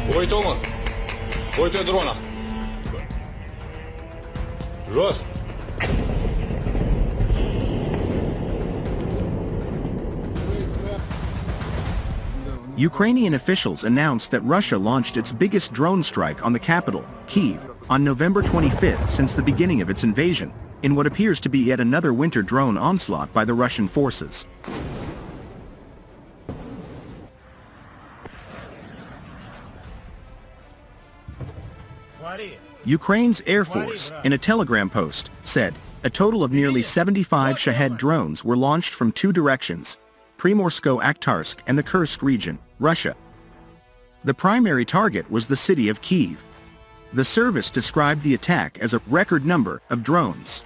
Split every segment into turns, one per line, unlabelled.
Войтома. Войте дрона. Рост.
Ukrainian officials announced that Russia launched its biggest drone strike on the capital, Kyiv, on November 25th since the beginning of its invasion, in what appears to be yet another winter drone onslaught by the Russian forces. Ukraine's Air Force, in a telegram post, said, a total of nearly 75 Shahed drones were launched from two directions, Primorsko-Akhtarsk and the Kursk region, Russia. The primary target was the city of Kyiv. The service described the attack as a record number of drones.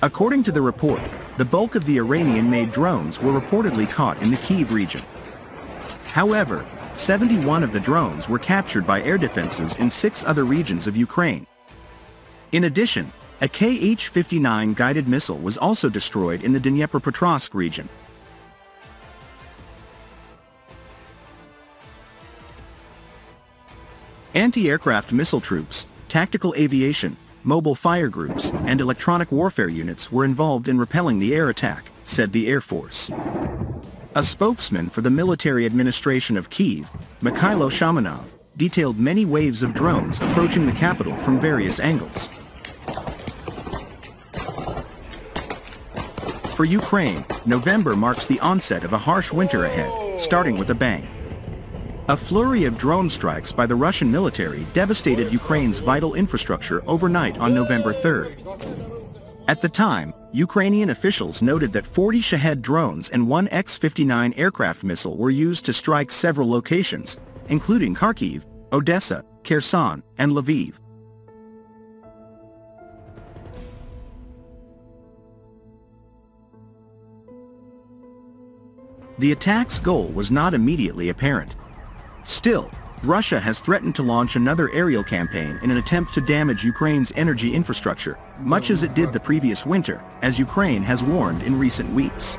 According to the report, the bulk of the Iranian-made drones were reportedly caught in the Kyiv region. However, 71 of the drones were captured by air defenses in 6 other regions of Ukraine. In addition, a Kh-59 guided missile was also destroyed in the Dnipropetrovsk region. Anti-aircraft missile troops, tactical aviation, mobile fire groups, and electronic warfare units were involved in repelling the air attack, said the Air Force. A spokesman for the military administration of Kyiv, Mikhailo Shamanov, detailed many waves of drones approaching the capital from various angles. For Ukraine, November marks the onset of a harsh winter ahead, starting with a bang. A flurry of drone strikes by the Russian military devastated Ukraine's vital infrastructure overnight on November 3rd. At the time, Ukrainian officials noted that 40 Shahed drones and one X-59 aircraft missile were used to strike several locations, including Kharkiv, Odessa, Kherson, and Lviv. The attack's goal was not immediately apparent. Still, Russia has threatened to launch another aerial campaign in an attempt to damage Ukraine's energy infrastructure, much as it did the previous winter, as Ukraine has warned in recent weeks.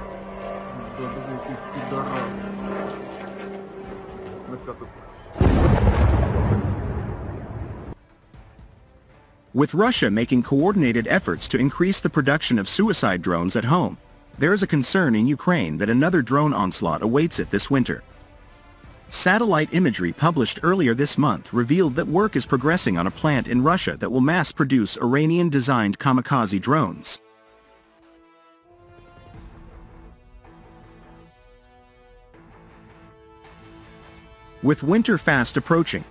With Russia making coordinated efforts to increase the production of suicide drones at home, there is a concern in Ukraine that another drone onslaught awaits it this winter. Satellite imagery published earlier this month revealed that work is progressing on a plant in Russia that will mass-produce Iranian-designed kamikaze drones. With winter fast approaching,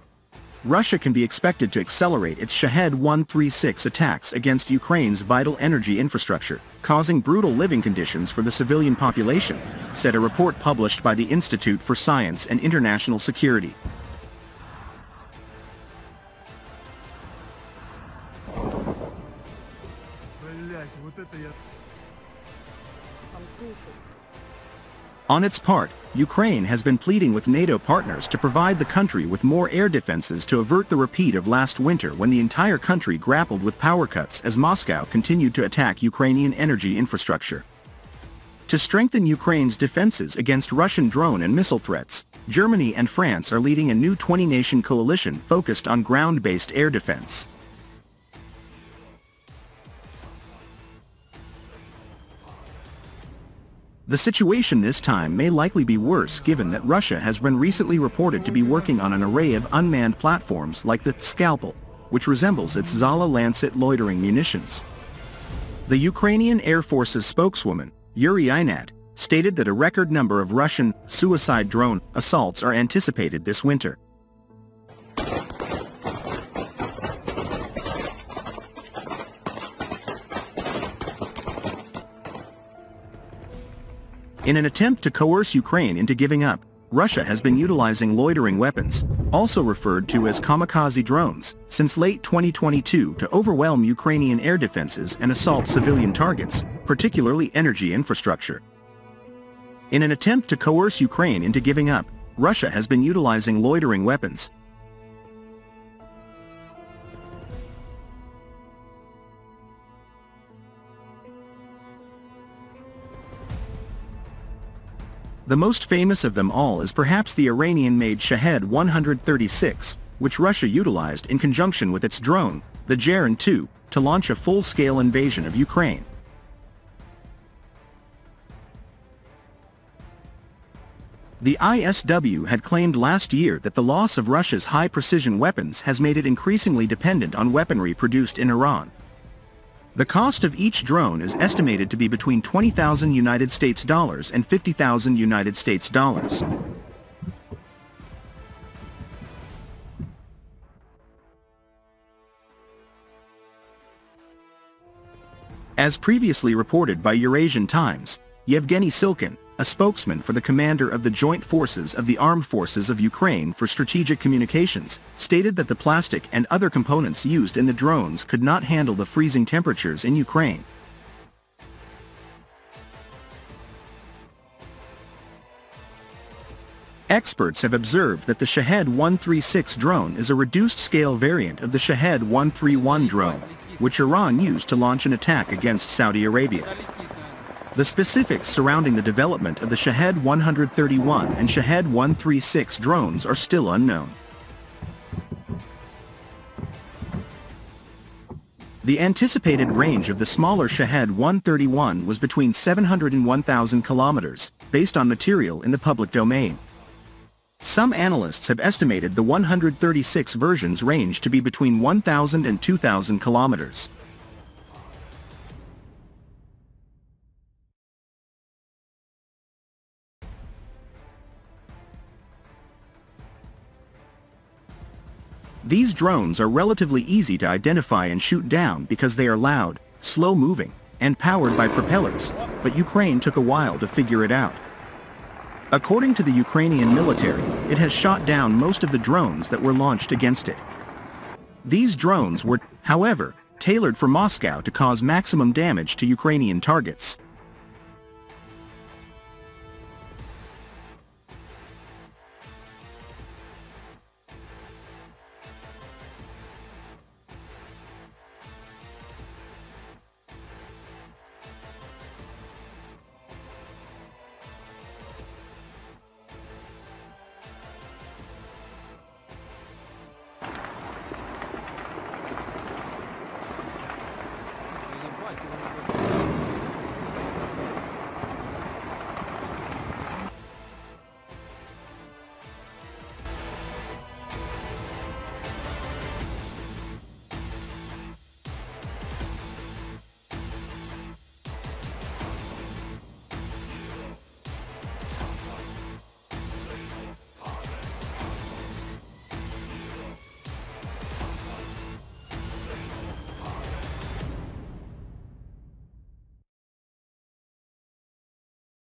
Russia can be expected to accelerate its Shahed 136 attacks against Ukraine's vital energy infrastructure, causing brutal living conditions for the civilian population, said a report published by the Institute for Science and International Security. On its part, Ukraine has been pleading with NATO partners to provide the country with more air defenses to avert the repeat of last winter when the entire country grappled with power cuts as Moscow continued to attack Ukrainian energy infrastructure. To strengthen Ukraine's defenses against Russian drone and missile threats, Germany and France are leading a new 20-nation coalition focused on ground-based air defense. The situation this time may likely be worse given that Russia has been recently reported to be working on an array of unmanned platforms like the Scalpel, which resembles its Zala Lancet loitering munitions. The Ukrainian Air Force's spokeswoman, Yuri Inat, stated that a record number of Russian suicide drone assaults are anticipated this winter. In an attempt to coerce Ukraine into giving up, Russia has been utilizing loitering weapons, also referred to as kamikaze drones, since late 2022 to overwhelm Ukrainian air defenses and assault civilian targets, particularly energy infrastructure. In an attempt to coerce Ukraine into giving up, Russia has been utilizing loitering weapons, The most famous of them all is perhaps the Iranian-made Shahed 136, which Russia utilized in conjunction with its drone, the Jaran 2, to launch a full-scale invasion of Ukraine. The ISW had claimed last year that the loss of Russia's high-precision weapons has made it increasingly dependent on weaponry produced in Iran. The cost of each drone is estimated to be between $20,000 United States dollars and $50,000 United States dollars. As previously reported by Eurasian Times, Yevgeny Silkin, a spokesman for the commander of the Joint Forces of the Armed Forces of Ukraine for Strategic Communications, stated that the plastic and other components used in the drones could not handle the freezing temperatures in Ukraine. Experts have observed that the Shahed 136 drone is a reduced-scale variant of the Shahed 131 drone, which Iran used to launch an attack against Saudi Arabia. The specifics surrounding the development of the Shahed 131 and Shahed 136 drones are still unknown. The anticipated range of the smaller Shahed 131 was between 700 and 1,000 kilometers, based on material in the public domain. Some analysts have estimated the 136 version's range to be between 1,000 and 2,000 kilometers. These drones are relatively easy to identify and shoot down because they are loud, slow-moving, and powered by propellers, but Ukraine took a while to figure it out. According to the Ukrainian military, it has shot down most of the drones that were launched against it. These drones were, however, tailored for Moscow to cause maximum damage to Ukrainian targets.